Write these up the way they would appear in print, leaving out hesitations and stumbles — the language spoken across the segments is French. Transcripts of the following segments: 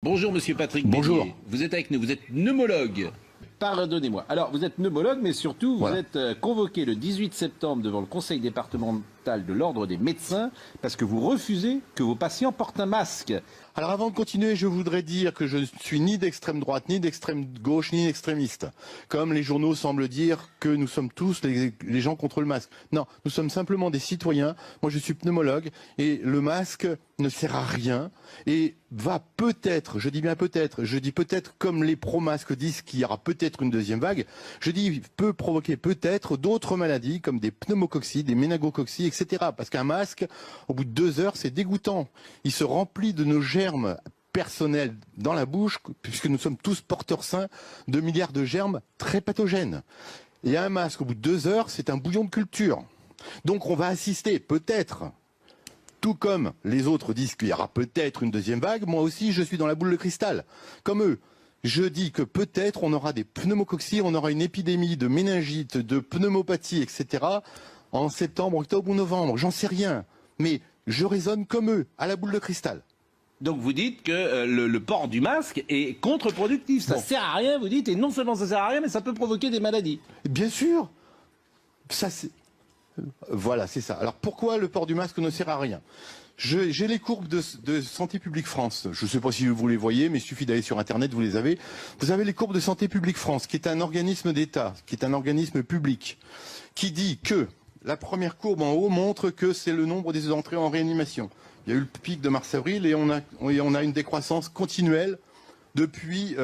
Bonjour Monsieur Patrick Bonjour. Bélier. Vous êtes avec nous, vous êtes pneumologue. Pardonnez-moi. Alors, vous êtes pneumologue, mais surtout, vous êtes convoqué le 18 septembre devant le Conseil départemental de l'Ordre des médecins parce que vous refusez que vos patients portent un masque. Alors avant de continuer, je voudrais dire que je ne suis ni d'extrême droite, ni d'extrême gauche, ni extrémiste. Comme les journaux semblent dire que nous sommes tous les gens contre le masque. Non, nous sommes simplement des citoyens. Moi, je suis pneumologue et le masque ne sert à rien et va peut-être, je dis bien peut-être, je dis peut-être comme les pro-masques disent qu'il y aura peut-être une deuxième vague, je dis peut provoquer peut-être d'autres maladies comme des pneumococcis, des méningococcis, etc. Parce qu'un masque, au bout de 2 heures, c'est dégoûtant. Il se remplit de nos germes personnels dans la bouche, puisque nous sommes tous porteurs sains de milliards de germes très pathogènes. Et un masque, au bout de 2 heures, c'est un bouillon de culture. Donc on va assister, peut-être, tout comme les autres disent qu'il y aura peut-être une deuxième vague, moi aussi je suis dans la boule de cristal, comme eux. Je dis que peut-être on aura des pneumococcis, on aura une épidémie de méningite, de pneumopathie, etc. en septembre, octobre ou novembre, j'en sais rien. Mais je raisonne comme eux, à la boule de cristal. Donc vous dites que le port du masque est contre-productif. Ça sert à rien, vous dites, et non seulement ça sert à rien, mais ça peut provoquer des maladies. Bien sûr. Ça, voilà, c'est ça. Alors pourquoi le port du masque ne sert à rien? J'ai les courbes de Santé publique France. Je ne sais pas si vous les voyez, mais il suffit d'aller sur Internet, vous les avez. Vous avez les courbes de Santé publique France, qui est un organisme d'État, qui est un organisme public, qui dit que la première courbe en haut montre que c'est le nombre des entrées en réanimation. Il y a eu le pic de mars-avril et on a une décroissance continuelle depuis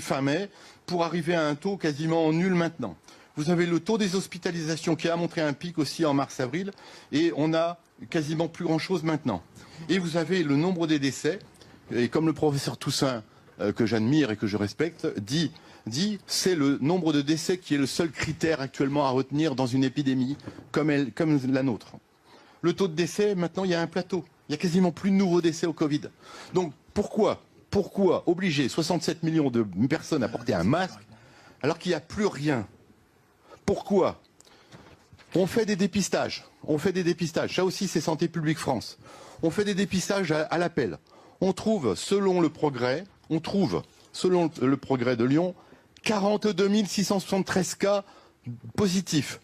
fin mai pour arriver à un taux quasiment nul maintenant. Vous avez le taux des hospitalisations qui a montré un pic aussi en mars-avril et on a quasiment plus grand-chose maintenant. Et vous avez le nombre des décès, et comme le professeur Toussaint, que j'admire et que je respecte, dit c'est le nombre de décès qui est le seul critère actuellement à retenir dans une épidémie comme la nôtre. Le taux de décès, maintenant, il y a un plateau. Il y a quasiment plus de nouveaux décès au Covid. Donc pourquoi obliger 67 millions de personnes à porter un masque alors qu'il n'y a plus rien? Pourquoi? On fait des dépistages. Ça aussi, c'est Santé publique France. On fait des dépistages à l'appel. On trouve, selon le Progrès de Lyon, 42 673 cas positifs.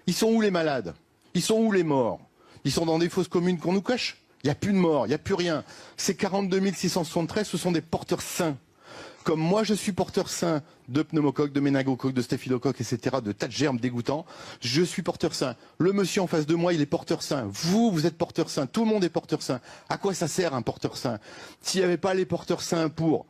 Ils sont où les malades? Ils sont où les morts? Ils sont dans des fosses communes qu'on nous cache? Il n'y a plus de morts, il n'y a plus rien. Ces 42 673, ce sont des porteurs sains. Comme moi, je suis porteur sain de pneumocoque, de méningocoque, de staphylocoque, etc., de tas de germes dégoûtants, je suis porteur sain. Le monsieur en face de moi, il est porteur sain. Vous êtes porteur sain. Tout le monde est porteur sain. À quoi ça sert un porteur sain? S'il n'y avait pas les porteurs sains pour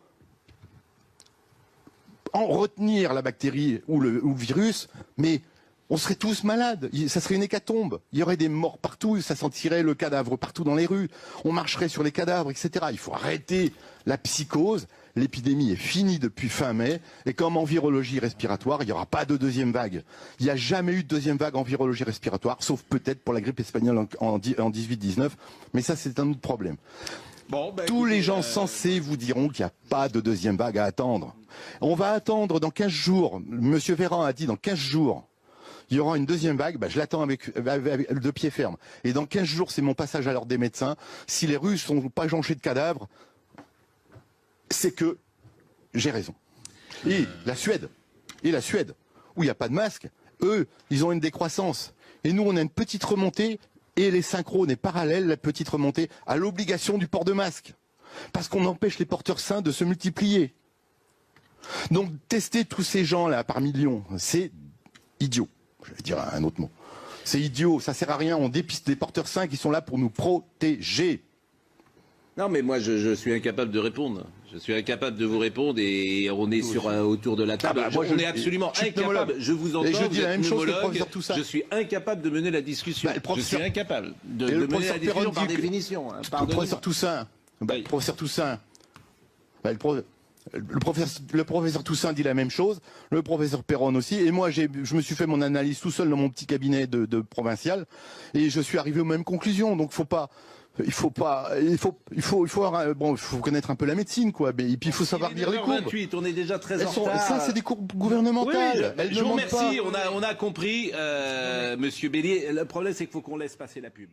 en retenir la bactérie ou le virus, mais on serait tous malades, ça serait une hécatombe. Il y aurait des morts partout, ça sentirait le cadavre partout dans les rues. On marcherait sur les cadavres, etc. Il faut arrêter la psychose. L'épidémie est finie depuis fin mai. Et comme en virologie respiratoire, il n'y aura pas de deuxième vague. Il n'y a jamais eu de deuxième vague en virologie respiratoire, sauf peut-être pour la grippe espagnole en 18-19. Mais ça, c'est un autre problème. Bon, tous les gens sensés vous diront qu'il n'y a pas de deuxième vague à attendre. On va attendre dans 15 jours. Monsieur Véran a dit dans 15 jours. Il y aura une deuxième vague, je l'attends avec de pied ferme. Et dans 15 jours, c'est mon passage à l'ordre des médecins. Si les rues ne sont pas jonchées de cadavres, c'est que j'ai raison. Et la Suède, où il n'y a pas de masque, eux, ils ont une décroissance. Et nous, on a une petite remontée, et les synchrones et parallèles, la petite remontée, à l'obligation du port de masque. Parce qu'on empêche les porteurs sains de se multiplier. Donc, tester tous ces gens-là par millions, c'est idiot. Je vais dire un autre mot. C'est idiot, ça sert à rien, on dépiste des porteurs sains qui sont là pour nous protéger. Non, mais moi, je suis incapable de répondre. Je suis incapable de vous répondre et on est autour de la table. On est absolument incapable. Je vous entends, et je dis la même chose que le pneumologue. professeur Toussaint. Je suis incapable de mener la discussion. Je suis incapable de mener la discussion par définition. Le professeur Toussaint, le professeur Toussaint dit la même chose, le professeur Perron aussi, et moi je me suis fait mon analyse tout seul dans mon petit cabinet de provincial, et je suis arrivé aux mêmes conclusions. Donc il faut connaître un peu la médecine, quoi. Et puis il faut savoir lire les courbes. 28, on est déjà très en retard. Ça, c'est des courbes gouvernementales. Oui, je vous remercie. On a compris, Monsieur Bélier. Le problème, c'est qu'il faut qu'on laisse passer la pub.